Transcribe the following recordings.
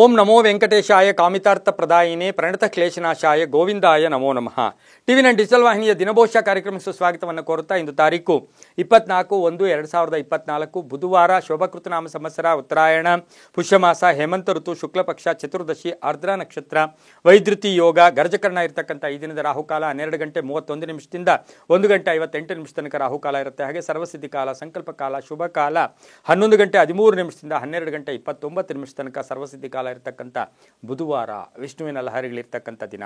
ಓಂ ನಮೋ ವೆಂಕಟೇಶಾಯ ಕಾಮಿತಾರ್ಥ ಪ್ರದಾಯಿನೇ ಪ್ರಣತ ಕ್ಲೇಶನಾಶಾಯ ಗೋವಿಂದಾಯ ನಮೋ ನಮಃ. ಟಿವಿ9 ಡಿಜಿಟಲ್ ವಾಹಿನಿಯ ದಿನಭೋಷ ಕಾರ್ಯಕ್ರಮಕ್ಕೆ ಸ್ವಾಗತವನ್ನು ಕೋರುತ್ತಾ ಇಂದು ತಾರೀಕು 24/1/2024 ಬುಧವಾರ ಶೋಭಕೃತನಾಮ ಸಂವತ್ಸರ ಉತ್ತರಾಯಣ ಪುಷ್ಯಮಾಸ ಹೇಮಂತ ಋತು ಶುಕ್ಲ ಪಕ್ಷ ಚತುರ್ದಶಿ ಆರ್ದ್ರ ನಕ್ಷತ್ರ ವೈದ್ಯುತಿ ಯೋಗ ಗರ್ಜಕರ್ಣ ಇರತಕ್ಕಂಥ ಈ ದಿನದ ರಾಹುಕಾಲ 12 ಗಂಟೆ 31 ನಿಮಿಷದಿಂದ 1 ಗಂಟೆ 58 ನಿಮಿಷ ತನಕ ರಾಹುಕಾಲ ಇರುತ್ತೆ. ಹಾಗೆ ಸರ್ವಸಿದ್ಧಿ ಕಾಲ ಸಂಕಲ್ಪ ಕಾಲ ಶುಭ ಕಾಲ 11 ಗಂಟೆ 13 ನಿಮಿಷದಿಂದ 12 ಗಂಟೆ 29 ನಿಮಿಷ ತನಕ ಸರ್ವಸಿದ್ಧಿ ಕಾಲ ಇರತಕ್ಕಂಥ ಬುಧವಾರ ವಿಷ್ಣುವಿನ ಲಹರಿಗಳಿರ್ತಕ್ಕಂಥ ದಿನ.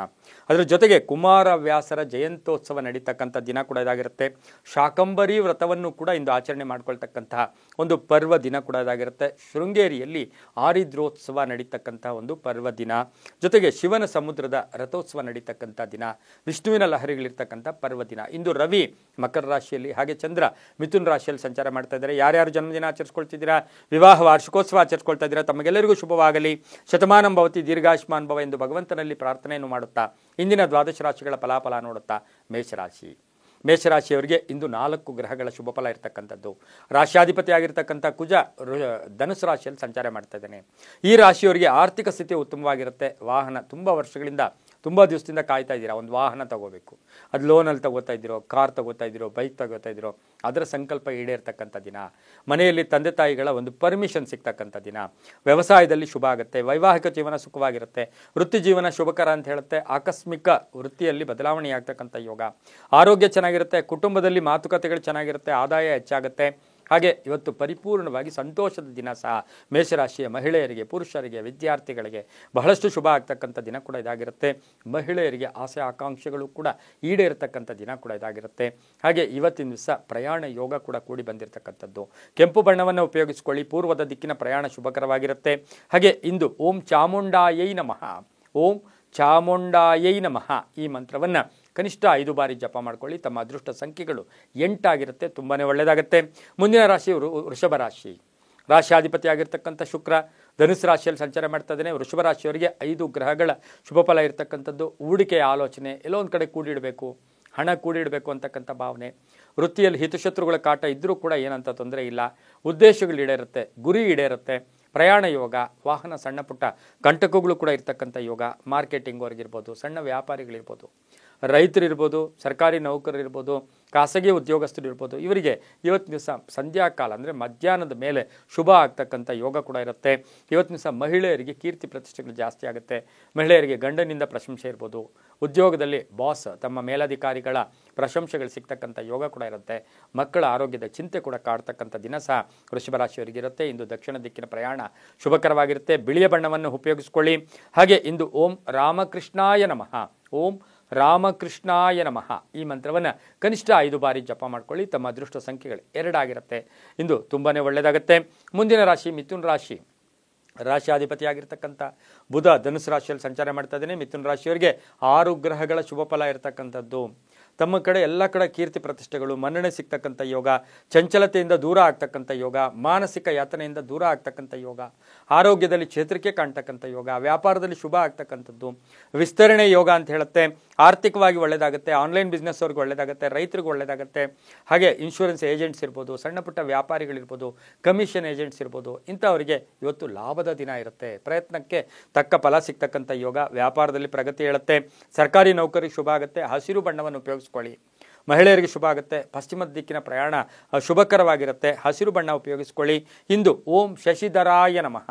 ಅದರ ಜೊತೆಗೆ ಕುಮಾರ ವ್ಯಾಸರ ಜಯಂತ್ಯೋತ್ಸವ ನಡೀತಕ್ಕಂಥ ದಿನ ಕೂಡ ಇದಾಗಿರುತ್ತೆ. ಶಾಕಂಬರಿ ವ್ರತವನ್ನು ಕೂಡ ಇಂದು ಆಚರಣೆ ಮಾಡ್ಕೊಳ್ತಕ್ಕಂತಹ ಒಂದು ಪರ್ವ ದಿನ ಕೂಡ ಇದಾಗಿರುತ್ತೆ. ಶೃಂಗೇರಿಯಲ್ಲಿ ಆರಿದ್ರೋತ್ಸವ ನಡೀತಕ್ಕಂಥ ಒಂದು ಪರ್ವ ದಿನ, ಜೊತೆಗೆ ಶಿವನ ಸಮುದ್ರದ ರಥೋತ್ಸವ ನಡೀತಕ್ಕಂಥ ದಿನ, ವಿಷ್ಣುವಿನ ಲಹರಿಗಳಿರ್ತಕ್ಕಂಥ ಪರ್ವ ದಿನ. ಇಂದು ರವಿ ಮಕರ ರಾಶಿಯಲ್ಲಿ, ಹಾಗೆ ಚಂದ್ರ ಮಿಥುನ್ ರಾಶಿಯಲ್ಲಿ ಸಂಚಾರ ಮಾಡ್ತಾ ಇದ್ದಾರೆ. ಯಾರ್ಯಾರು ಜನ್ಮದಿನ ಆಚರಿಸ್ಕೊಳ್ತಿದ್ದೀರಾ, ವಿವಾಹ ವಾರ್ಷಿಕೋತ್ಸವ ಆಚರಿಸ್ಕೊಳ್ತಾ ಇದ್ದೀರಾ, ತಮಗೆಲ್ಲರಿಗೂ ಶುಭವಾಗಲಿ. ಶತಮಾನಂ ಭವತಿ ದೀರ್ಘಾಯುಷ್ಮಾನ್ ಭವ ಎಂದು ಭಗವಂತನಲ್ಲಿ ಪ್ರಾರ್ಥನೆಯನ್ನು ಮಾಡುತ್ತಾ ಇಂದಿನ ದ್ವಾದಶ ರಾಶಿಗಳ ಫಲಾಫಲ ನೋಡುತ್ತಾ ಮೇಷರಾಶಿಯವರಿಗೆ ಇಂದು 4 ಗ್ರಹಗಳ ಶುಭ ಫಲ ಇರತಕ್ಕಂಥದ್ದು. ರಾಶ್ಯಾಧಿಪತಿ ಆಗಿರ್ತಕ್ಕಂಥ ಕುಜ ಧನುಸು ರಾಶಿಯಲ್ಲಿ ಸಂಚಾರ ಮಾಡ್ತಾ ಇದ್ದಾನೆ. ಈ ರಾಶಿಯವರಿಗೆ ಆರ್ಥಿಕ ಸ್ಥಿತಿ ಉತ್ತಮವಾಗಿರುತ್ತೆ. ವಾಹನ ತುಂಬ ದಿವಸದಿಂದ ಕಾಯ್ತಾ ಇದ್ದೀರಾ, ಒಂದು ವಾಹನ ತಗೋಬೇಕು, ಅದು ಲೋನಲ್ಲಿ ತಗೋತಾ ಇದ್ದೀರೋ, ಕಾರ್ ತಗೋತಾ ಇದ್ದೀರೋ, ಬೈಕ್ ತಗೋತಾ ಇದ್ದೀರೋ, ಅದರ ಸಂಕಲ್ಪ ಈಡೇರ್ತಕ್ಕಂಥ ದಿನ. ಮನೆಯಲ್ಲಿ ತಂದೆ ತಾಯಿಗಳ ಒಂದು ಪರ್ಮಿಷನ್ ಸಿಗ್ತಕ್ಕಂಥ ದಿನ. ವ್ಯವಸಾಯದಲ್ಲಿ ಶುಭ ಆಗುತ್ತೆ. ವೈವಾಹಿಕ ಜೀವನ ಸುಖವಾಗಿರುತ್ತೆ. ವೃತ್ತಿ ಜೀವನ ಶುಭಕರ ಅಂತ ಹೇಳುತ್ತೆ. ಆಕಸ್ಮಿಕ ವೃತ್ತಿಯಲ್ಲಿ ಬದಲಾವಣೆ ಆಗ್ತಕ್ಕಂಥ ಯೋಗ. ಆರೋಗ್ಯ ಚೆನ್ನಾಗಿರುತ್ತೆ. ಕುಟುಂಬದಲ್ಲಿ ಮಾತುಕತೆಗಳು ಚೆನ್ನಾಗಿರುತ್ತೆ. ಆದಾಯ ಹೆಚ್ಚಾಗುತ್ತೆ. ಹಾಗೆ ಇವತ್ತು ಪರಿಪೂರ್ಣವಾಗಿ ಸಂತೋಷದ ದಿನ ಸಹ ಮೇಷರಾಶಿಯ ಮಹಿಳೆಯರಿಗೆ, ಪುರುಷರಿಗೆ, ವಿದ್ಯಾರ್ಥಿಗಳಿಗೆ ಬಹಳಷ್ಟು ಶುಭ ಆಗ್ತಕ್ಕಂಥ ದಿನ ಕೂಡ ಇದಾಗಿರುತ್ತೆ. ಮಹಿಳೆಯರಿಗೆ ಆಸೆ ಆಕಾಂಕ್ಷೆಗಳು ಕೂಡ ಈಡೇರತಕ್ಕಂಥ ದಿನ ಕೂಡ ಇದಾಗಿರುತ್ತೆ. ಹಾಗೆ ಇವತ್ತಿನ ದಿವಸ ಪ್ರಯಾಣ ಯೋಗ ಕೂಡ ಕೂಡಿ ಬಂದಿರತಕ್ಕಂಥದ್ದು. ಕೆಂಪು ಬಣ್ಣವನ್ನು ಉಪಯೋಗಿಸಿಕೊಳ್ಳಿ. ಪೂರ್ವದ ದಿಕ್ಕಿನ ಪ್ರಯಾಣ ಶುಭಕರವಾಗಿರುತ್ತೆ. ಹಾಗೆ ಇಂದು ಓಂ ಚಾಮುಂಡಾಯೈ ನಮಃ, ಓಂ ಚಾಮುಂಡಾಯೈ ನಮಃ ಈ ಮಂತ್ರವನ್ನು ಕನಿಷ್ಠ 5 ಬಾರಿ ಜಪ ಮಾಡ್ಕೊಳ್ಳಿ. ತಮ್ಮ ಅದೃಷ್ಟ ಸಂಖ್ಯೆಗಳು 8 ಆಗಿರುತ್ತೆ. ತುಂಬಾ ಒಳ್ಳೆಯದಾಗುತ್ತೆ. ಮುಂದಿನ ರಾಶಿ ವೃಷಭ ರಾಶಿ. ರಾಶಿಯಾಧಿಪತಿ ಆಗಿರ್ತಕ್ಕಂಥ ಶುಕ್ರ ಧನುಸು ರಾಶಿಯಲ್ಲಿ ಸಂಚಾರ ಮಾಡ್ತಾ ಇದ್ದಾನೆ. ವೃಷಭ ರಾಶಿಯವರಿಗೆ 5 ಗ್ರಹಗಳ ಶುಭ ಫಲ ಇರತಕ್ಕಂಥದ್ದು. ಹೂಡಿಕೆಯ ಆಲೋಚನೆ, ಎಲ್ಲೋ ಒಂದು ಕಡೆ ಕೂಡಿಡಬೇಕು, ಹಣ ಕೂಡಿಡಬೇಕು ಅಂತಕ್ಕಂಥ ಭಾವನೆ. ವೃತ್ತಿಯಲ್ಲಿ ಹಿತಶತ್ರುಗಳ ಕಾಟ ಇದ್ದರೂ ಕೂಡ ಏನಂತ ತೊಂದರೆ ಇಲ್ಲ. ಉದ್ದೇಶಗಳು ಈಡೇರುತ್ತೆ, ಗುರಿ ಈಡೇರುತ್ತೆ. ಪ್ರಯಾಣ ಯೋಗ, ವಾಹನ ಸಣ್ಣ ಪುಟ್ಟ ಕಂಟಕಗಳು ಕೂಡ ಇರ್ತಕ್ಕಂಥ ಯೋಗ. ಮಾರ್ಕೆಟಿಂಗ್ ವರ್ಗಿರ್ಬೋದು, ಸಣ್ಣ ವ್ಯಾಪಾರಿಗಳಿರ್ಬೋದು, ರೈತರಿರ್ಬೋದು, ಸರ್ಕಾರಿ ನೌಕರರಿರ್ಬೋದು, ಖಾಸಗಿ ಉದ್ಯೋಗಸ್ಥರು ಇರ್ಬೋದು, ಇವರಿಗೆ ಇವತ್ತಿನ ದಿವಸ ಸಂಧ್ಯಾಕಾಲ ಅಂದರೆ ಮಧ್ಯಾಹ್ನದ ಮೇಲೆ ಶುಭ ಆಗ್ತಕ್ಕಂಥ ಯೋಗ ಕೂಡ ಇರುತ್ತೆ. ಇವತ್ತಿನ ದಿವಸ ಮಹಿಳೆಯರಿಗೆ ಕೀರ್ತಿ ಪ್ರತಿಷ್ಠೆಗಳು ಜಾಸ್ತಿ ಆಗುತ್ತೆ. ಮಹಿಳೆಯರಿಗೆ ಗಂಡನಿಂದ ಪ್ರಶಂಸೆ ಇರ್ಬೋದು. ಉದ್ಯೋಗದಲ್ಲಿ ಬಾಸ್, ತಮ್ಮ ಮೇಲಧಿಕಾರಿಗಳ ಪ್ರಶಂಸೆಗಳು ಸಿಗ್ತಕ್ಕಂಥ ಯೋಗ ಕೂಡ ಇರುತ್ತೆ. ಮಕ್ಕಳ ಆರೋಗ್ಯದ ಚಿಂತೆ ಕೂಡ ಕಾಡ್ತಕ್ಕಂಥ ದಿನ ಸಹ ವೃಷಭ ರಾಶಿಯವರಿಗೆ ಇರುತ್ತೆ. ಇಂದು ದಕ್ಷಿಣ ದಿಕ್ಕಿನ ಪ್ರಯಾಣ ಶುಭಕರವಾಗಿರುತ್ತೆ. ಬಿಳಿಯ ಬಣ್ಣವನ್ನು ಉಪಯೋಗಿಸಿಕೊಳ್ಳಿ. ಹಾಗೆ ಇಂದು ಓಂ ರಾಮಕೃಷ್ಣಾಯ ನಮಃ, ಓಂ ರಾಮಕೃಷ್ಣಾಯ ನಮಃ ಈ ಮಂತ್ರವನ್ನು ಕನಿಷ್ಠ 5 ಬಾರಿ ಜಪ ಮಾಡ್ಕೊಳ್ಳಿ. ತಮ್ಮ ಅದೃಷ್ಟ ಸಂಖ್ಯೆಗಳು 2 ಆಗಿರುತ್ತೆ. ಇಂದು ತುಂಬಾ ಒಳ್ಳೆಯದಾಗುತ್ತೆ. ಮುಂದಿನ ರಾಶಿ ಮಿಥುನ್ ರಾಶಿ. ರಾಶಿಯಾಧಿಪತಿಯಾಗಿರ್ತಕ್ಕಂಥ ಬುಧ ಧನುಸು ರಾಶಿಯಲ್ಲಿ ಸಂಚಾರ ಮಾಡ್ತಾ ಇದ್ದೇನೆ. ಮಿಥುನ ರಾಶಿಯವರಿಗೆ 6 ಗ್ರಹಗಳ ಶುಭ ಫಲ ಇರತಕ್ಕಂಥದ್ದು. ತಮ್ಮ ಕಡೆ ಎಲ್ಲ ಕಡೆ ಕೀರ್ತಿ ಪ್ರತಿಷ್ಠೆಗಳು, ಮನ್ನಣೆ ಸಿಗ್ತಕ್ಕಂಥ ಯೋಗ. ಚಂಚಲತೆಯಿಂದ ದೂರ ಆಗ್ತಕ್ಕಂಥ ಯೋಗ. ಮಾನಸಿಕ ಯಾತನೆಯಿಂದ ದೂರ ಆಗ್ತಕ್ಕಂಥ ಯೋಗ. ಆರೋಗ್ಯದಲ್ಲಿ ಚೇತರಿಕೆ ಕಾಣ್ತಕ್ಕಂಥ ಯೋಗ. ವ್ಯಾಪಾರದಲ್ಲಿ ಶುಭ ಆಗ್ತಕ್ಕಂಥದ್ದು. ವಿಸ್ತರಣೆ ಯೋಗ ಅಂತ ಹೇಳುತ್ತೆ. ಆರ್ಥಿಕವಾಗಿ ಒಳ್ಳೆಯದಾಗುತ್ತೆ. ಆನ್ಲೈನ್ ಬಿಸ್ನೆಸ್ ಅವ್ರಿಗೆ ಒಳ್ಳೆಯದಾಗುತ್ತೆ. ರೈತರಿಗೆ ಒಳ್ಳೆಯದಾಗುತ್ತೆ. ಹಾಗೆ ಇನ್ಶೂರೆನ್ಸ್ ಏಜೆಂಟ್ಸ್ ಇರ್ಬೋದು, ಸಣ್ಣ ಪುಟ್ಟ ವ್ಯಾಪಾರಿಗಳಿರ್ಬೋದು, ಕಮಿಷನ್ ಏಜೆಂಟ್ಸ್ ಇರ್ಬೋದು, ಇಂಥವರಿಗೆ ಇವತ್ತು ಲಾಭದ ದಿನ ಇರುತ್ತೆ. ಪ್ರಯತ್ನಕ್ಕೆ ತಕ್ಕ ಫಲ ಸಿಗ್ತಕ್ಕಂಥ ಯೋಗ. ವ್ಯಾಪಾರದಲ್ಲಿ ಪ್ರಗತಿ ಹೇಳುತ್ತೆ. ಸರ್ಕಾರಿ ನೌಕರಿಗೆ ಶುಭ ಆಗುತ್ತೆ. ಹಸಿರು ಬಣ್ಣವನ್ನು ಉಪಯೋಗಿಸ್ಕೊಳ್ಳಿ. ಮಹಿಳೆಯರಿಗೆ ಶುಭ ಆಗುತ್ತೆ. ಪಶ್ಚಿಮ ದಿಕ್ಕಿನ ಪ್ರಯಾಣ ಶುಭಕರವಾಗಿರುತ್ತೆ. ಹಸಿರು ಬಣ್ಣ ಉಪಯೋಗಿಸ್ಕೊಳ್ಳಿ. ಇಂದು ಓಂ ಶಶಿಧರಾಯ ನಮಃ,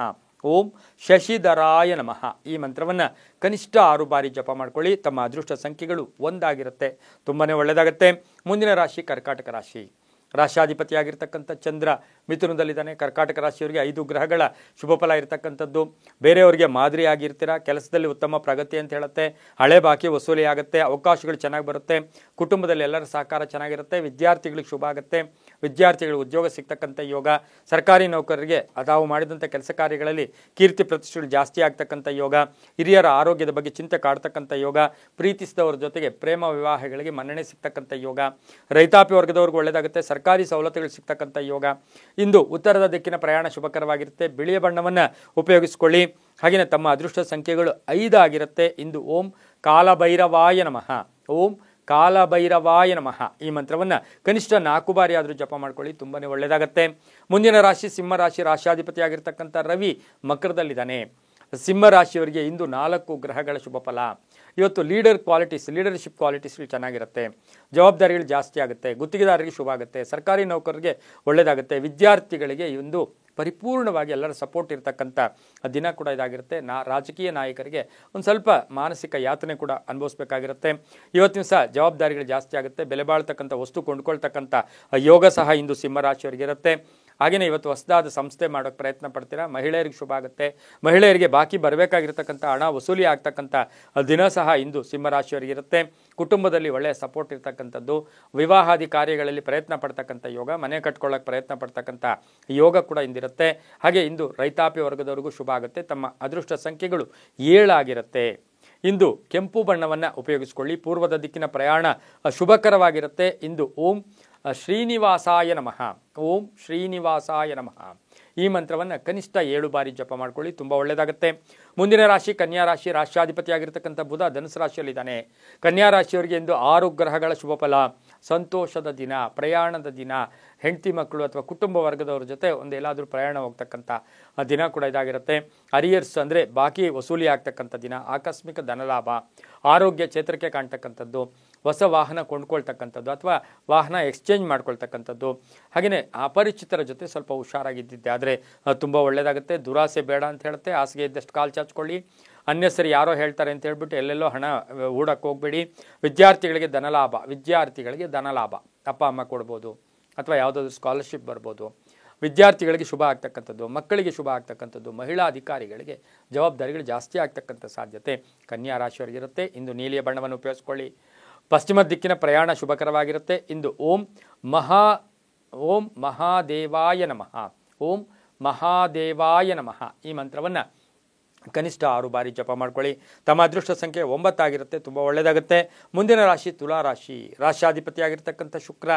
ಓಂ ಶಶಿಧರಾಯ ನಮಃ ಈ ಮಂತ್ರವನ್ನು ಕನಿಷ್ಠ 6 ಬಾರಿ ಜಪ ಮಾಡ್ಕೊಳ್ಳಿ. ತಮ್ಮ ಅದೃಷ್ಟ ಸಂಖ್ಯೆಗಳು 1 ಆಗಿರುತ್ತೆ. ತುಂಬಾ ಒಳ್ಳೆಯದಾಗುತ್ತೆ. ಮುಂದಿನ ರಾಶಿ ಕರ್ಕಾಟಕ ರಾಶಿ. ರಾಶಿಯಾಧಿಪತಿಯಾಗಿರ್ತಕ್ಕಂಥ ಚಂದ್ರ ಮಿಥುನದಲ್ಲಿದ್ದಾನೆ. ಕರ್ಕಾಟಕ ರಾಶಿಯವರಿಗೆ 5 ಗ್ರಹಗಳ ಶುಭ ಫಲ ಇರತಕ್ಕಂಥದ್ದು. ಬೇರೆಯವರಿಗೆ ಮಾದರಿಯಾಗಿರ್ತೀರ. ಕೆಲಸದಲ್ಲಿ ಉತ್ತಮ ಪ್ರಗತಿ ಅಂತ ಹೇಳುತ್ತೆ. ಹಳೆ ಬಾಕಿ ವಸೂಲಿ ಆಗುತ್ತೆ. ಅವಕಾಶಗಳು ಚೆನ್ನಾಗಿ ಬರುತ್ತೆ. ಕುಟುಂಬದಲ್ಲಿ ಎಲ್ಲರ ಸಹಕಾರ ಚೆನ್ನಾಗಿರುತ್ತೆ. ವಿದ್ಯಾರ್ಥಿಗಳಿಗೆ ಶುಭ ಆಗುತ್ತೆ. ವಿದ್ಯಾರ್ಥಿಗಳಿಗೆ ಉದ್ಯೋಗ ಸಿಗ್ತಕ್ಕಂಥ ಯೋಗ. ಸರ್ಕಾರಿ ನೌಕರರಿಗೆ ತಾವು ಮಾಡಿದಂಥ ಕೆಲಸ ಕಾರ್ಯಗಳಲ್ಲಿ ಕೀರ್ತಿ ಪ್ರತಿಷ್ಠೆಗಳು ಜಾಸ್ತಿ ಆಗ್ತಕ್ಕಂಥ ಯೋಗ. ಹಿರಿಯರ ಆರೋಗ್ಯದ ಬಗ್ಗೆ ಚಿಂತೆ ಕಾಡ್ತಕ್ಕಂಥ ಯೋಗ. ಪ್ರೀತಿಸಿದವರ ಜೊತೆಗೆ ಪ್ರೇಮ ವಿವಾಹಗಳಿಗೆ ಮನ್ನಣೆ ಸಿಗ್ತಕ್ಕಂಥ ಯೋಗ. ರೈತಾಪಿ ವರ್ಗದವ್ರಿಗೆ ಒಳ್ಳೆಯದಾಗುತ್ತೆ. ಸರ್ಕಾರಿ ಸವಲತ್ತುಗಳು ಸಿಗ್ತಕ್ಕಂಥ ಯೋಗ. ಇಂದು ಉತ್ತರದ ದಿಕ್ಕಿನ ಪ್ರಯಾಣ ಶುಭಕರವಾಗಿರುತ್ತೆ. ಬಿಳಿಯ ಬಣ್ಣವನ್ನು ಉಪಯೋಗಿಸಿಕೊಳ್ಳಿ. ಹಾಗೆಯೇ ತಮ್ಮ ಅದೃಷ್ಟ ಸಂಖ್ಯೆಗಳು 5 ಆಗಿರುತ್ತೆ. ಇಂದು ಓಂ ಕಾಲಭೈರವಾಯ ನಮಃ, ಓಂ ಕಾಲಭೈರವಾಯ ನಮಃ ಈ ಮಂತ್ರವನ್ನು ಕನಿಷ್ಠ 4 ಬಾರಿ ಆದರೂ ಜಪ ಮಾಡ್ಕೊಳ್ಳಿ. ತುಂಬಾ ಒಳ್ಳೆಯದಾಗುತ್ತೆ. ಮುಂದಿನ ರಾಶಿ ಸಿಂಹ ರಾಶಿ. ರಾಶಿಯಾಧಿಪತಿಯಾಗಿರ್ತಕ್ಕಂಥ ರವಿ ಮಕರದಲ್ಲಿದ್ದಾನೆ. ಸಿಂಹ ರಾಶಿಯವರಿಗೆ ಇಂದು 4 ಗ್ರಹಗಳ ಶುಭ ಫಲ. ಇವತ್ತು ಲೀಡರ್ಶಿಪ್ ಕ್ವಾಲಿಟೀಸ್ಗಳು ಚೆನ್ನಾಗಿರುತ್ತೆ, ಜವಾಬ್ದಾರಿಗಳು ಜಾಸ್ತಿ ಆಗುತ್ತೆ, ಗುತ್ತಿಗೆದಾರರಿಗೆ ಶುಭ ಆಗುತ್ತೆ, ಸರ್ಕಾರಿ ನೌಕರರಿಗೆ ಒಳ್ಳೆಯದಾಗುತ್ತೆ, ವಿದ್ಯಾರ್ಥಿಗಳಿಗೆ ಇಂದು ಪರಿಪೂರ್ಣವಾಗಿ ಎಲ್ಲರ ಸಪೋರ್ಟ್ ಇರತಕ್ಕಂಥ ದಿನ ಕೂಡ ಇದಾಗಿರುತ್ತೆ. ರಾಜಕೀಯ ನಾಯಕರಿಗೆ ಒಂದು ಸ್ವಲ್ಪ ಮಾನಸಿಕ ಯಾತನೆ ಕೂಡ ಅನುಭವಿಸಬೇಕಾಗಿರುತ್ತೆ. ಇವತ್ತಿನ ಸಹ ಜವಾಬ್ದಾರಿಗಳು ಜಾಸ್ತಿ ಆಗುತ್ತೆ, ಬೆಲೆ ಬಾಳ್ತಕ್ಕಂಥ ವಸ್ತು ಕೊಂಡ್ಕೊಳ್ತಕ್ಕಂಥ ಯೋಗ ಸಹ ಇಂದು ಸಿಂಹರಾಶಿಯವರಿಗೆ ಇರುತ್ತೆ. ಹಾಗೆಯೇ ಇವತ್ತು ಹೊಸದಾದ ಸಂಸ್ಥೆ ಮಾಡೋಕ್ಕೆ ಪ್ರಯತ್ನ ಪಡ್ತೀರಾ, ಮಹಿಳೆಯರಿಗೆ ಶುಭ ಆಗುತ್ತೆ. ಮಹಿಳೆಯರಿಗೆ ಬಾಕಿ ಬರಬೇಕಾಗಿರ್ತಕ್ಕಂಥ ಹಣ ವಸೂಲಿ ಆಗ್ತಕ್ಕಂಥ ದಿನ ಸಹ ಇಂದು ಸಿಂಹರಾಶಿಯವರಿಗೆ ಇರುತ್ತೆ. ಕುಟುಂಬದಲ್ಲಿ ಒಳ್ಳೆಯ ಸಪೋರ್ಟ್ ಇರ್ತಕ್ಕಂಥದ್ದು, ವಿವಾಹಾದಿ ಕಾರ್ಯಗಳಲ್ಲಿ ಪ್ರಯತ್ನ ಪಡ್ತಕ್ಕಂಥ ಯೋಗ, ಮನೆ ಕಟ್ಕೊಳ್ಳೋಕೆ ಪ್ರಯತ್ನ ಪಡ್ತಕ್ಕಂಥ ಯೋಗ ಕೂಡ ಇಂದಿರುತ್ತೆ. ಹಾಗೆ ಇಂದು ರೈತಾಪಿ ವರ್ಗದವರಿಗೂ ಶುಭ ಆಗುತ್ತೆ. ತಮ್ಮ ಅದೃಷ್ಟ ಸಂಖ್ಯೆಗಳು 7 ಆಗಿರುತ್ತೆ. ಇಂದು ಕೆಂಪು ಬಣ್ಣವನ್ನು ಉಪಯೋಗಿಸಿಕೊಳ್ಳಿ. ಪೂರ್ವದ ದಿಕ್ಕಿನ ಪ್ರಯಾಣ ಶುಭಕರವಾಗಿರುತ್ತೆ. ಇಂದು ಓಂ ಶ್ರೀನಿವಾಸಾಯ ನಮಃ, ಓಂ ಶ್ರೀನಿವಾಸಾಯ ನಮಃ ಈ ಮಂತ್ರವನ್ನು ಕನಿಷ್ಠ 7 ಬಾರಿ ಜಪ ಮಾಡ್ಕೊಳ್ಳಿ, ತುಂಬ ಒಳ್ಳೆಯದಾಗುತ್ತೆ. ಮುಂದಿನ ರಾಶಿ ಕನ್ಯಾ ರಾಶಿ. ರಾಷ್ಟ್ರಾಧಿಪತಿಯಾಗಿರ್ತಕ್ಕಂಥ ಬುಧ ಧನುಸು ರಾಶಿಯಲ್ಲಿದ್ದಾನೆ. ಕನ್ಯಾ ರಾಶಿಯವರಿಗೆ ಇಂದು 6 ಗ್ರಹಗಳ ಶುಭ ಫಲ. ಸಂತೋಷದ ದಿನ, ಪ್ರಯಾಣದ ದಿನ, ಹೆಂಡತಿ ಮಕ್ಕಳು ಅಥವಾ ಕುಟುಂಬ ವರ್ಗದವ್ರ ಜೊತೆ ಎಲ್ಲಾದರೂ ಪ್ರಯಾಣ ಹೋಗ್ತಕ್ಕಂಥ ದಿನ ಕೂಡ ಇದಾಗಿರುತ್ತೆ. ಅರಿಯರ್ಸ್ ಅಂದರೆ ಬಾಕಿ ವಸೂಲಿ ಆಗ್ತಕ್ಕಂಥ ದಿನ, ಆಕಸ್ಮಿಕ ಧನಲಾಭ, ಆರೋಗ್ಯ ಚೇತರಿಕೆ ಕಾಣ್ತಕ್ಕಂಥದ್ದು, ಹೊಸ ವಾಹನ ಕೊಂಡ್ಕೊಳ್ತಕ್ಕಂಥದ್ದು ಅಥವಾ ವಾಹನ ಎಕ್ಸ್ಚೇಂಜ್ ಮಾಡ್ಕೊಳ್ತಕ್ಕಂಥದ್ದು. ಹಾಗೆಯೇ ಅಪರಿಚಿತರ ಜೊತೆ ಸ್ವಲ್ಪ ಹುಷಾರಾಗಿದ್ದಿದ್ದೆ ಆದರೆ ತುಂಬ ಒಳ್ಳೆಯದಾಗುತ್ತೆ. ದುರಾಸೆ ಬೇಡ ಅಂತ ಹೇಳುತ್ತೆ. ಹಾಸಿಗೆ ಇದ್ದಷ್ಟು ಕಾಲು ಚಾಚ್ಕೊಳ್ಳಿ. ಅನ್ಯಸರಿ ಯಾರೋ ಹೇಳ್ತಾರೆ ಅಂತ ಹೇಳ್ಬಿಟ್ಟು ಎಲ್ಲೆಲ್ಲೋ ಹಣ ಹೂಡಕ್ಕೆ ಹೋಗಬೇಡಿ. ವಿದ್ಯಾರ್ಥಿಗಳಿಗೆ ಧನಲಾಭ ಅಪ್ಪ ಅಮ್ಮ ಕೊಡ್ಬೋದು ಅಥವಾ ಯಾವುದಾದ್ರು ಸ್ಕಾಲರ್ಶಿಪ್ ಬರ್ಬೋದು. ವಿದ್ಯಾರ್ಥಿಗಳಿಗೆ ಶುಭ ಆಗ್ತಕ್ಕಂಥದ್ದು, ಮಕ್ಕಳಿಗೆ ಶುಭ ಆಗ್ತಕ್ಕಂಥದ್ದು, ಮಹಿಳಾ ಅಧಿಕಾರಿಗಳಿಗೆ ಜವಾಬ್ದಾರಿಗಳು ಜಾಸ್ತಿ ಆಗ್ತಕ್ಕಂಥ ಸಾಧ್ಯತೆ ಕನ್ಯಾ ರಾಶಿಯವರಿಗಿರುತ್ತೆ. ಇಂದು ನೀಲಿಯ ಬಣ್ಣವನ್ನು ಉಪಯೋಗಿಸ್ಕೊಳ್ಳಿ. ಪಶ್ಚಿಮ ದಿಕ್ಕಿನ ಪ್ರಯಾಣ ಶುಭಕರವಾಗಿರುತ್ತೆ. ಇಂದು ಓಂ ಮಹಾದೇವಾಯ ನಮಃ, ಓಂ ಮಹಾದೇವಾಯ ನಮಃ ಈ ಮಂತ್ರವನ್ನು ಕನಿಷ್ಠ 6 ಬಾರಿ ಜಪ ಮಾಡ್ಕೊಳ್ಳಿ. ತಮ್ಮ ಅದೃಷ್ಟ ಸಂಖ್ಯೆ 9 ಆಗಿರುತ್ತೆ, ತುಂಬ ಒಳ್ಳೆಯದಾಗುತ್ತೆ. ಮುಂದಿನ ರಾಶಿ ತುಲಾ ರಾಶಿ. ರಾಷ್ಟ್ರಾಧಿಪತಿಯಾಗಿರ್ತಕ್ಕಂಥ ಶುಕ್ರ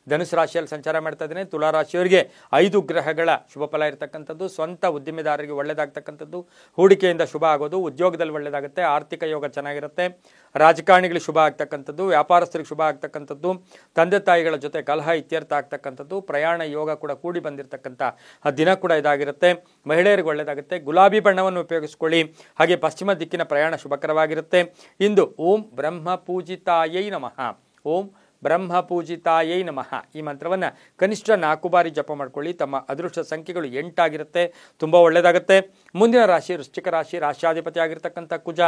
ಧನುಸು ರಾಶಿಯಲ್ಲಿ ಸಂಚಾರ ಮಾಡ್ತಾ ಇದ್ದೇನೆ. ತುಲಾ ರಾಶಿಯವರಿಗೆ 5 ಗ್ರಹಗಳ ಶುಭ ಫಲ ಇರತಕ್ಕಂಥದ್ದು. ಸ್ವಂತ ಉದ್ದಿಮೆದಾರರಿಗೆ ಒಳ್ಳೆಯದಾಗ್ತಕ್ಕಂಥದ್ದು, ಹೂಡಿಕೆಯಿಂದ ಶುಭ ಆಗೋದು, ಉದ್ಯೋಗದಲ್ಲಿ ಒಳ್ಳೆಯದಾಗುತ್ತೆ, ಆರ್ಥಿಕ ಯೋಗ ಚೆನ್ನಾಗಿರುತ್ತೆ, ರಾಜಕಾರಣಿಗಳಿಗೆ ಶುಭ ಆಗ್ತಕ್ಕಂಥದ್ದು, ವ್ಯಾಪಾರಸ್ಥರಿಗೆ ಶುಭ ಆಗ್ತಕ್ಕಂಥದ್ದು, ತಂದೆ ತಾಯಿಗಳ ಜೊತೆ ಕಲಹ ಇತ್ಯರ್ಥ ಆಗ್ತಕ್ಕಂಥದ್ದು, ಪ್ರಯಾಣ ಯೋಗ ಕೂಡ ಕೂಡಿ ಬಂದಿರತಕ್ಕಂಥ ದಿನ ಕೂಡ ಇದಾಗಿರುತ್ತೆ. ಮಹಿಳೆಯರಿಗೆ ಒಳ್ಳೆಯದಾಗುತ್ತೆ. ಗುಲಾಬಿ ಬಣ್ಣವನ್ನು ಉಪಯೋಗಿಸ್ಕೊಳ್ಳಿ. ಹಾಗೆ ಪಶ್ಚಿಮ ದಿಕ್ಕಿನ ಪ್ರಯಾಣ ಶುಭಕರವಾಗಿರುತ್ತೆ. ಇಂದು ಓಂ ಬ್ರಹ್ಮ ಪೂಜಿತಾಯೈ ನಮಃ, ಓಂ ಬ್ರಹ್ಮ ಪೂಜಿತಾಯೈ ನಮಃ ಈ ಮಂತ್ರವನ್ನು ಕನಿಷ್ಠ 4 ಬಾರಿ ಜಪ ಮಾಡ್ಕೊಳ್ಳಿ. ತಮ್ಮ ಅದೃಷ್ಟ ಸಂಖ್ಯೆಗಳು 8 ಆಗಿರುತ್ತೆ, ತುಂಬ ಒಳ್ಳೆಯದಾಗುತ್ತೆ. ಮುಂದಿನ ರಾಶಿ ವೃಶ್ಚಿಕ ರಾಶಿ. ರಾಷ್ಟ್ರಾಧಿಪತಿ ಆಗಿರ್ತಕ್ಕಂಥ ಕುಜ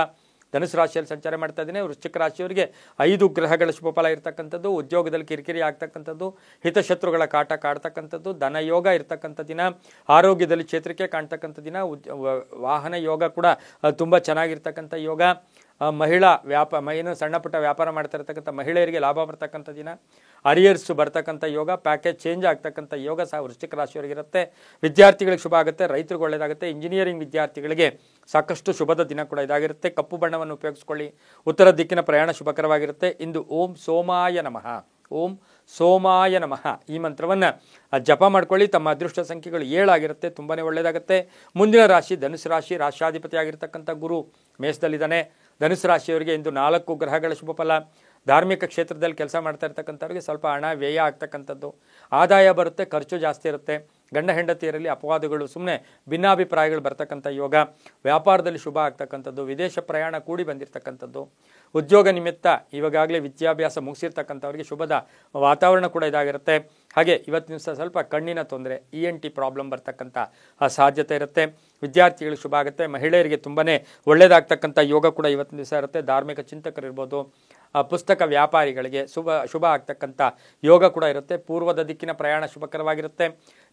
ಧನುಸು ರಾಶಿಯಲ್ಲಿ ಸಂಚಾರ ಮಾಡ್ತಾ ಇದ್ದೇನೆ. ವೃಶ್ಚಿಕ ರಾಶಿಯವರಿಗೆ 5 ಗ್ರಹಗಳ ಶುಭ ಫಲ ಇರತಕ್ಕಂಥದ್ದು, ಉದ್ಯೋಗದಲ್ಲಿ ಕಿರಿಕಿರಿ ಆಗ್ತಕ್ಕಂಥದ್ದು, ಹಿತಶತ್ರುಗಳ ಕಾಟ ಕಾಡ್ತಕ್ಕಂಥದ್ದು, ಧನ ಯೋಗ ಇರ್ತಕ್ಕಂಥ ದಿನ, ಆರೋಗ್ಯದಲ್ಲಿ ಚೇತರಿಕೆ ಕಾಣ್ತಕ್ಕಂಥ ದಿನ, ವಾಹನ ಯೋಗ ಕೂಡ ತುಂಬ ಚೆನ್ನಾಗಿರ್ತಕ್ಕಂಥ ಯೋಗ, ಮಹಿಳಾ ಏನು ಸಣ್ಣ ಪುಟ್ಟ ವ್ಯಾಪಾರ ಮಾಡ್ತಾ ಇರ್ತಕ್ಕಂಥ ಮಹಿಳೆಯರಿಗೆ ಲಾಭ ಬರ್ತಕ್ಕಂಥ ದಿನ, ಅರಿಯರ್ಸ್ ಬರ್ತಕ್ಕಂಥ ಯೋಗ, ಪ್ಯಾಕೇಜ್ ಚೇಂಜ್ ಆಗ್ತಕ್ಕಂಥ ಯೋಗ ಸಹ ವೃಶ್ಚಿಕ ರಾಶಿಯವರಿಗಿರುತ್ತೆ. ವಿದ್ಯಾರ್ಥಿಗಳಿಗೆ ಶುಭ ಆಗುತ್ತೆ, ರೈತರಿಗೆ ಒಳ್ಳೆಯದಾಗುತ್ತೆ. ಇಂಜಿನಿಯರಿಂಗ್ ವಿದ್ಯಾರ್ಥಿಗಳಿಗೆ ಸಾಕಷ್ಟು ಶುಭದ ದಿನ ಕೂಡ ಇದಾಗಿರುತ್ತೆ. ಕಪ್ಪು ಬಣ್ಣವನ್ನು ಉಪಯೋಗಿಸ್ಕೊಳ್ಳಿ. ಉತ್ತರ ದಿಕ್ಕಿನ ಪ್ರಯಾಣ ಶುಭಕರವಾಗಿರುತ್ತೆ. ಇಂದು ಓಂ ಸೋಮಾಯ ನಮಃ, ಓಂ ಸೋಮಾಯ ನಮಃ ಈ ಮಂತ್ರವನ್ನು ಜಪ ಮಾಡ್ಕೊಳ್ಳಿ. ತಮ್ಮ ಅದೃಷ್ಟ ಸಂಖ್ಯೆಗಳು 7 ಆಗಿರುತ್ತೆ, ತುಂಬಾ ಒಳ್ಳೆಯದಾಗುತ್ತೆ. ಮುಂದಿನ ರಾಶಿ ಧನುಸು ರಾಶಿ. ರಾಷ್ಟ್ರಾಧಿಪತಿ ಆಗಿರ್ತಕ್ಕಂಥ ಗುರು ಮೇಷದಲ್ಲಿದ್ದಾನೆ. ಧನುಸು ರಾಶಿಯವರಿಗೆ ಇಂದು 4 ಗ್ರಹಗಳ ಶುಭ ಫಲ. ಧಾರ್ಮಿಕ ಕ್ಷೇತ್ರದಲ್ಲಿ ಕೆಲಸ ಮಾಡ್ತಾ ಇರ್ತಕ್ಕಂಥವ್ರಿಗೆ ಸ್ವಲ್ಪ ಹಣ ವ್ಯಯ ಆಗ್ತಕ್ಕಂಥದ್ದು, ಆದಾಯ ಬರುತ್ತೆ, ಖರ್ಚು ಜಾಸ್ತಿ ಇರುತ್ತೆ. ಗಂಡ ಹೆಂಡತಿಯರಲ್ಲಿ ಅಪವಾದಗಳು, ಸುಮ್ಮನೆ ಭಿನ್ನಾಭಿಪ್ರಾಯಗಳು ಬರ್ತಕ್ಕಂಥ ಯೋಗ, ವ್ಯಾಪಾರದಲ್ಲಿ ಶುಭ ಆಗ್ತಕ್ಕಂಥದ್ದು, ವಿದೇಶ ಪ್ರಯಾಣ ಕೂಡಿ ಬಂದಿರತಕ್ಕಂಥದ್ದು, ಉದ್ಯೋಗ ನಿಮಿತ್ತ ಇವಾಗಲೇ ವಿದ್ಯಾಭ್ಯಾಸ ಮುಗಿಸಿರ್ತಕ್ಕಂಥವ್ರಿಗೆ ಶುಭದ ವಾತಾವರಣ ಕೂಡ ಇದಾಗಿರುತ್ತೆ. ಹಾಗೆ ಇವತ್ತಿನ ದಿವಸ ಸ್ವಲ್ಪ ಕಣ್ಣಿನ ತೊಂದರೆ, ENT ಪ್ರಾಬ್ಲಮ್ ಬರ್ತಕ್ಕಂಥ ಸಾಧ್ಯತೆ ಇರುತ್ತೆ. ವಿದ್ಯಾರ್ಥಿಗಳಿಗೆ ಶುಭ ಆಗುತ್ತೆ. ಮಹಿಳೆಯರಿಗೆ ತುಂಬಾ ಒಳ್ಳೆಯದಾಗ್ತಕ್ಕಂಥ ಯೋಗ ಕೂಡ ಇವತ್ತಿನ ದಿವಸ ಇರುತ್ತೆ. ಧಾರ್ಮಿಕ ಚಿಂತಕರಿರ್ಬೋದು, ಪುಸ್ತಕ ವ್ಯಾಪಾರಿಗಳಿಗೆ ಶುಭ ಆಗ್ತಕ್ಕಂಥ ಯೋಗ ಕೂಡ ಇರುತ್ತೆ. ಪೂರ್ವದ ದಿಕ್ಕಿನ ಪ್ರಯಾಣ ಶುಭಕರವಾಗಿರುತ್ತೆ.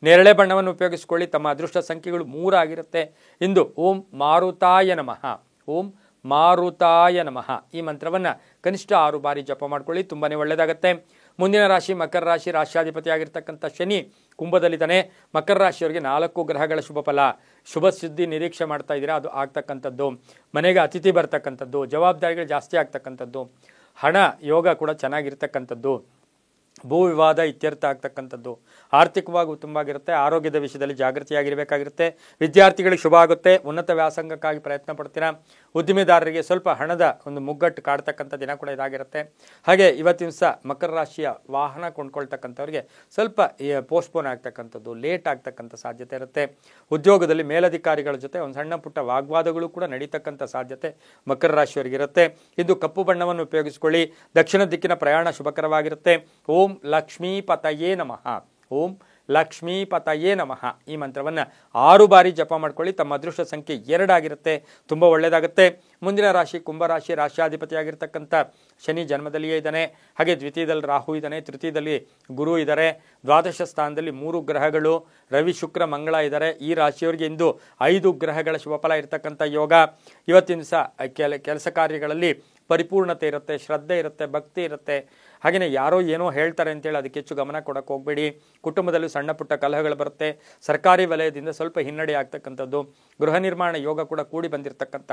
ನೇರಳೆ ಬಣ್ಣವನ್ನು ಉಪಯೋಗಿಸಿಕೊಳ್ಳಿ. ತಮ್ಮ ಅದೃಷ್ಟ ಸಂಖ್ಯೆಗಳು 3 ಆಗಿರುತ್ತೆ. ಇಂದು ಓಂ ಮಾರುತಾಯ ನಮಃ, ಓಂ ಮಾರುತಾಯ ನಮಃ ಈ ಮಂತ್ರವನ್ನು ಕನಿಷ್ಠ 6 ಬಾರಿ ಜಪ ಮಾಡ್ಕೊಳ್ಳಿ, ತುಂಬಾ ಒಳ್ಳೆಯದಾಗುತ್ತೆ. ಮುಂದಿನ ರಾಶಿ ಮಕರ ರಾಶಿ. ರಾಷ್ಟ್ರಾಧಿಪತಿ ಆಗಿರ್ತಕ್ಕಂಥ ಶನಿ ಕುಂಭದಲ್ಲಿದ್ದಾನೆ. ಮಕರ ರಾಶಿಯವರಿಗೆ 4 ಗ್ರಹಗಳ ಶುಭ ಫಲ. ಶುಭ ಸುದ್ದಿ ನಿರೀಕ್ಷೆ ಮಾಡ್ತಾ ಇದ್ದೀರಾ, ಅದು ಆಗ್ತಕ್ಕಂಥದ್ದು. ಮನೆಗೆ ಅತಿಥಿ ಬರ್ತಕ್ಕಂಥದ್ದು, ಜವಾಬ್ದಾರಿಗಳು ಜಾಸ್ತಿ ಆಗ್ತಕ್ಕಂಥದ್ದು, ಹಣ ಯೋಗ ಕೂಡ ಚೆನ್ನಾಗಿರ್ತಕ್ಕಂಥದ್ದು, ಭೂ ವಿವಾದ ಇತ್ಯರ್ಥ ಆಗ್ತಕ್ಕಂಥದ್ದು, ಆರ್ಥಿಕವಾಗಿ ಉತ್ತಮವಾಗಿರುತ್ತೆ. ಆರೋಗ್ಯದ ವಿಷಯದಲ್ಲಿ ಜಾಗೃತಿಯಾಗಿರಬೇಕಾಗಿರುತ್ತೆ. ವಿದ್ಯಾರ್ಥಿಗಳಿಗೆ ಶುಭ ಆಗುತ್ತೆ. ಉನ್ನತ ವ್ಯಾಸಂಗಕ್ಕಾಗಿ ಪ್ರಯತ್ನ ಪಡ್ತೀರಾ. ಉದ್ದಿಮೆದಾರರಿಗೆ ಸ್ವಲ್ಪ ಹಣದ ಒಂದು ಮುಗ್ಗಟ್ಟು ಕಾಡ್ತಕ್ಕಂಥ ದಿನ ಕೂಡ ಇದಾಗಿರುತ್ತೆ. ಹಾಗೆ ಇವತ್ತಿನ ದಿವಸ ಮಕರ ರಾಶಿಯ ವಾಹನ ಕೊಂಡ್ಕೊಳ್ತಕ್ಕಂಥವ್ರಿಗೆ ಸ್ವಲ್ಪ ಪೋಸ್ಟ್ಪೋನ್ ಆಗ್ತಕ್ಕಂಥದ್ದು, ಲೇಟ್ ಆಗ್ತಕ್ಕಂಥ ಸಾಧ್ಯತೆ ಇರುತ್ತೆ. ಉದ್ಯೋಗದಲ್ಲಿ ಮೇಲಧಿಕಾರಿಗಳ ಜೊತೆ ಒಂದು ಸಣ್ಣ ಪುಟ್ಟ ವಾಗ್ವಾದಗಳು ಕೂಡ ನಡೀತಕ್ಕಂಥ ಸಾಧ್ಯತೆ ಮಕರ ರಾಶಿಯವರಿಗಿರುತ್ತೆ. ಇದು ಕಪ್ಪು ಬಣ್ಣವನ್ನು ಉಪಯೋಗಿಸಿಕೊಳ್ಳಿ. ದಕ್ಷಿಣ ದಿಕ್ಕಿನ ಪ್ರಯಾಣ ಶುಭಕರವಾಗಿರುತ್ತೆ. ಓಂ ಲಕ್ಷ್ಮೀಪತಯೇ ನಮಃ. ಓಂ ಲಕ್ಷ್ಮೀಪತಯೇ ನಮಃ ಈ ಮಂತ್ರವನ್ನು 6 ಬಾರಿ ಜಪ ಮಾಡ್ಕೊಳ್ಳಿ. ತಮ್ಮ ಅದೃಷ್ಟ ಸಂಖ್ಯೆ 2 ಆಗಿರುತ್ತೆ, ತುಂಬ ಒಳ್ಳೆಯದಾಗುತ್ತೆ. ಮುಂದಿನ ರಾಶಿ ಕುಂಭರಾಶಿ. ರಾಶಿಯಾಧಿಪತಿಯಾಗಿರ್ತಕ್ಕಂಥ ಶನಿ ಜನ್ಮದಲ್ಲಿಯೇ ಇದ್ದಾನೆ. ಹಾಗೆ ದ್ವಿತೀಯದಲ್ಲಿ ರಾಹು ಇದ್ದಾನೆ, ತೃತೀಯದಲ್ಲಿ ಗುರು ಇದ್ದಾರೆ. ದ್ವಾದಶ ಸ್ಥಾನದಲ್ಲಿ 3 ಗ್ರಹಗಳು ರವಿ ಶುಕ್ರ ಮಂಗಳ ಇದ್ದಾರೆ. ಈ ರಾಶಿಯವರಿಗೆ ಇಂದು 5 ಗ್ರಹಗಳ ಶುಭಫಲ ಇರತಕ್ಕಂಥ ಯೋಗ. ಇವತ್ತಿನ ದಿವಸ ಕೆಲಸ ಕಾರ್ಯಗಳಲ್ಲಿ ಪರಿಪೂರ್ಣತೆ ಇರುತ್ತೆ, ಶ್ರದ್ಧೆ ಇರುತ್ತೆ, ಭಕ್ತಿ ಇರುತ್ತೆ. ಹಾಗೆಯೇ ಯಾರೋ ಏನೋ ಹೇಳ್ತಾರೆ ಅಂತೇಳಿ ಅದಕ್ಕೆ ಹೆಚ್ಚು ಗಮನ ಕೊಡೋಕೆ ಹೋಗಬೇಡಿ. ಕುಟುಂಬದಲ್ಲಿ ಸಣ್ಣ ಪುಟ್ಟ ಕಲಹಗಳು ಬರುತ್ತೆ. ಸರ್ಕಾರಿ ವಲಯದಿಂದ ಸ್ವಲ್ಪ ಹಿನ್ನಡೆ ಆಗ್ತಕ್ಕಂಥದ್ದು. ಗೃಹ ನಿರ್ಮಾಣ ಯೋಗ ಕೂಡ ಕೂಡಿ ಬಂದಿರತಕ್ಕಂಥ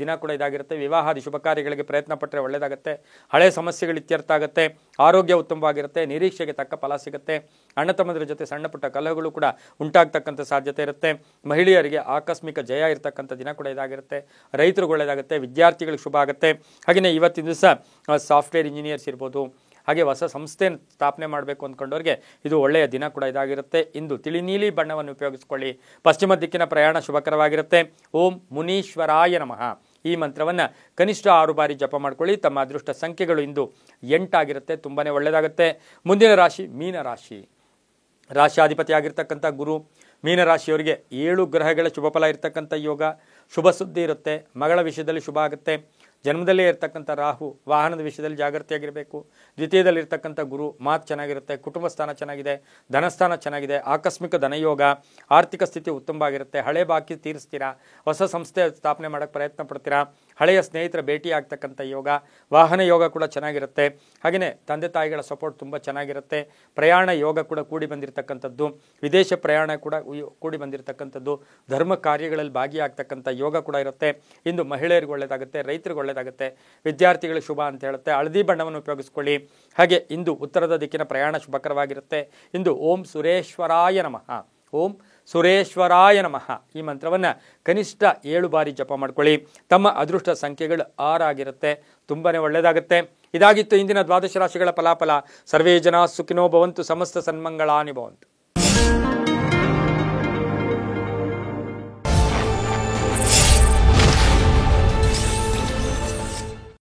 ದಿನ ಕೂಡ ಇದಾಗಿರುತ್ತೆ. ವಿವಾಹಾದಿ ಶುಭ ಕಾರ್ಯಗಳಿಗೆ ಪ್ರಯತ್ನ ಪಟ್ಟರೆ ಒಳ್ಳೆಯದಾಗುತ್ತೆ. ಹಳೆ ಸಮಸ್ಯೆಗಳು ಇತ್ಯರ್ಥ ಆಗುತ್ತೆ. ಆರೋಗ್ಯ ಉತ್ತಮವಾಗಿರುತ್ತೆ. ನಿರೀಕ್ಷೆಗೆ ತಕ್ಕ ಫಲ ಸಿಗುತ್ತೆ. ಅಣ್ಣ ತಮ್ಮಂದಿರ ಜೊತೆ ಸಣ್ಣ ಪುಟ್ಟ ಕಲಹಗಳು ಕೂಡ ಉಂಟಾಗ್ತಕ್ಕಂಥ ಸಾಧ್ಯತೆ ಇರುತ್ತೆ. ಮಹಿಳೆಯರಿಗೆ ಆಕಸ್ಮಿಕ ಜಯ ಇರತಕ್ಕಂಥ ದಿನ ಕೂಡ ಇದಾಗಿರುತ್ತೆ. ರೈತರಿಗೆ ಒಳ್ಳೆಯದಾಗುತ್ತೆ. ವಿದ್ಯಾರ್ಥಿಗಳಿಗೆ ಶುಭ ಆಗುತ್ತೆ. ಹಾಗೆಯೇ ಇವತ್ತಿನ ದಿವಸ ಸಾಫ್ಟ್ವೇರ್ ಇಂಜಿನಿಯರ್ಸ್ ಇರ್ಬೋದು, ಹಾಗೆ ಹೊಸ ಸಂಸ್ಥೆ ಸ್ಥಾಪನೆ ಮಾಡಬೇಕು ಅಂದ್ಕೊಂಡವ್ರಿಗೆ ಇದು ಒಳ್ಳೆಯ ದಿನ ಕೂಡ ಇದಾಗಿರುತ್ತೆ. ಇಂದು ತಿಳಿ ನೀಲಿ ಬಣ್ಣವನ್ನು ಉಪಯೋಗಿಸಿಕೊಳ್ಳಿ. ಪಶ್ಚಿಮ ದಿಕ್ಕಿನ ಪ್ರಯಾಣ ಶುಭಕರವಾಗಿರುತ್ತೆ. ಓಂ ಮುನೀಶ್ವರಾಯ ನಮಃ ಈ ಮಂತ್ರವನ್ನು ಕನಿಷ್ಠ 6 ಬಾರಿ ಜಪ ಮಾಡ್ಕೊಳ್ಳಿ. ತಮ್ಮ ಅದೃಷ್ಟ ಸಂಖ್ಯೆಗಳು ಇಂದು 8 ಆಗಿರುತ್ತೆ, ತುಂಬಾ ಒಳ್ಳೆಯದಾಗುತ್ತೆ. ಮುಂದಿನ ರಾಶಿ ಮೀನರಾಶಿ. ರಾಶಿಯಾಧಿಪತಿಯಾಗಿರ್ತಕ್ಕಂಥ ಗುರು ಮೀನರಾಶಿಯವರಿಗೆ 7 ಗ್ರಹಗಳ ಶುಭಫಲ ಇರತಕ್ಕಂಥ ಯೋಗ. ಶುಭ ಸುದ್ದಿ ಇರುತ್ತೆ. ಮಗಳ ವಿಷಯದಲ್ಲಿ ಶುಭ ಆಗುತ್ತೆ. ಜನ್ಮದಲ್ಲೇ ಇರ್ತಕ್ಕಂಥ ರಾಹು ವಾಹನದ ವಿಷಯದಲ್ಲಿ ಜಾಗೃತಿಯಾಗಿರಬೇಕು. ದ್ವಿತೀಯದಲ್ಲಿರ್ತಕ್ಕಂಥ ಗುರು ಮಾತು ಚೆನ್ನಾಗಿರುತ್ತೆ. ಕುಟುಂಬ ಸ್ಥಾನ ಚೆನ್ನಾಗಿದೆ. ಧನಸ್ಥಾನ ಚೆನ್ನಾಗಿದೆ. ಆಕಸ್ಮಿಕ ಧನಯೋಗ. ಆರ್ಥಿಕ ಸ್ಥಿತಿ ಉತ್ತಮವಾಗಿರುತ್ತೆ. ಹಳೆ ಬಾಕಿ ತೀರಿಸ್ತೀರಾ. ಹೊಸ ಸಂಸ್ಥೆ ಸ್ಥಾಪನೆ ಮಾಡೋಕ್ಕೆ ಪ್ರಯತ್ನ ಪಡ್ತೀರಾ. ಹಳೆಯ ಸ್ನೇಹಿತರ ಭೇಟಿ ಆಗ್ತಕ್ಕಂಥ ಯೋಗ. ವಾಹನ ಯೋಗ ಕೂಡ ಚೆನ್ನಾಗಿರುತ್ತೆ. ಹಾಗೆಯೇ ತಂದೆ ತಾಯಿಗಳ ಸಪೋರ್ಟ್ ತುಂಬ ಚೆನ್ನಾಗಿರುತ್ತೆ. ಪ್ರಯಾಣ ಯೋಗ ಕೂಡ ಕೂಡಿ ಬಂದಿರತಕ್ಕಂಥದ್ದು. ವಿದೇಶ ಪ್ರಯಾಣ ಕೂಡ ಕೂಡಿ ಬಂದಿರತಕ್ಕಂಥದ್ದು. ಧರ್ಮ ಕಾರ್ಯಗಳಲ್ಲಿ ಭಾಗಿಯಾಗ್ತಕ್ಕಂಥ ಯೋಗ ಕೂಡ ಇರುತ್ತೆ. ಇಂದು ಮಹಿಳೆಯರಿಗೆ ಒಳ್ಳೆಯದಾಗುತ್ತೆ. ರೈತರಿಗೆ ಒಳ್ಳೆಯದಾಗುತ್ತೆ. ವಿದ್ಯಾರ್ಥಿಗಳಿಗೆ ಶುಭ ಅಂತ ಹೇಳುತ್ತೆ. ಹಳದಿ ಬಣ್ಣವನ್ನು ಉಪಯೋಗಿಸ್ಕೊಳ್ಳಿ. ಹಾಗೆ ಇಂದು ಉತ್ತರದ ದಿಕ್ಕಿನ ಪ್ರಯಾಣ ಶುಭಕರವಾಗಿರುತ್ತೆ. ಇಂದು ಓಂ ಸುರೇಶ್ವರಾಯ ನಮಃ. ಓಂ ಸುರೇಶ್ವರಾಯ ನಮಃ ಈ ಮಂತ್ರವನ್ನು ಕನಿಷ್ಠ 7 ಬಾರಿ ಜಪ ಮಾಡ್ಕೊಳ್ಳಿ. ತಮ್ಮ ಅದೃಷ್ಟ ಸಂಖ್ಯೆಗಳು 6 ಆಗಿರುತ್ತೆ, ತುಂಬಾ ಒಳ್ಳೆಯದಾಗುತ್ತೆ. ಇದಾಗಿತ್ತು ಇಂದಿನ ದ್ವಾದಶ ರಾಶಿಗಳ ಫಲಾಫಲ. ಸರ್ವೇ ಜನ ಸುಖಿನೋ ಭವಂತು. ಸಮಸ್ತ ಸನ್ಮಂಗಳಾನಿ ಭವಂತು.